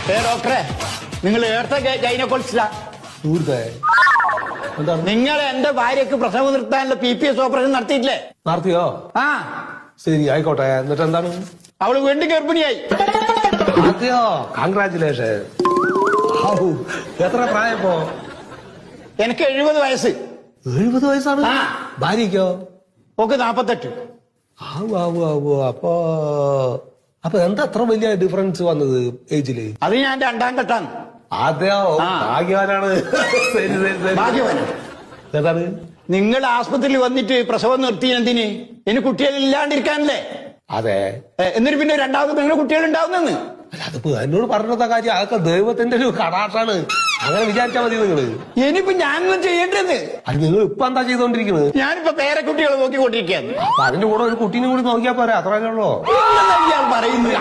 ഡോക്ടറെ, നിങ്ങൾ ഏർത്ത ഗൈനക്കോളജിസ്റ്റാ? നിങ്ങൾ എന്റെ ഭാര്യക്ക് പ്രസവം നിർത്താനുള്ള PPS ഓപ്പറേഷൻ നടത്തിയിട്ടില്ലേ? നടത്തിയോ? ആ ശരി, ആയിക്കോട്ടെ. എന്നിട്ട് എന്താണ്? അവള് വീണ്ടും ഗർഭിണിയായി. നടത്തിയോ? കൺഗ്രാറ്റുലേഷൻ. എത്ര പ്രായപ്പോ? എനിക്ക് 70 വയസ്സ്. 70 വയസ്സാണ്? ഭാര്യക്കോ? ഓക്ക് 48. അപ്പൊ എന്താ അത്ര വലിയ ഡിഫറൻസ് വന്നത് ഏജില്? അത് ഞാൻ 2ാം ഘട്ടാണ്. അതെയോ? ഭാഗ്യവാനാണ്. ശരി ശരി ശരി. ഭാഗ്യവാൻ. എന്താണ്? നിങ്ങൾ ആസ്പത്രിയിൽ വന്നിട്ട് പ്രസവം നിർത്തിയെന്തിന്? ഇനി കുട്ടികളില്ലാണ്ടിരിക്കാനല്ലേ? അതെ. എന്നിട്ട് പിന്നെ രണ്ടാമത് നിങ്ങൾ കുട്ടികൾ ഉണ്ടാവുന്നെന്ന്? അതിപ്പോ എന്നോട് പറഞ്ഞ കാര്യം അതൊക്കെ ദൈവത്തിന്റെ ഒരു കടാട്ടാണ്. അങ്ങനെ വിചാരിച്ചാ മതി നിങ്ങള്. ഇനിയിപ്പോ ഞാനൊന്നും ചെയ്യേണ്ടത്? അത് നിങ്ങൾ ഇപ്പൊ എന്താ ചെയ്തോണ്ടിരിക്കുന്നത്? ഞാനിപ്പോ പേരക്കുട്ടികളെ നോക്കിക്കൊണ്ടിരിക്കുകയാണ്. അപ്പൊ അതിന്റെ കൂടെ ഒരു കുട്ടീനെ കൂടി നോക്കിയാ പോരാ? അത്രയല്ലേ ഉള്ളൂ. ഇയാൾ പറയുന്നത്.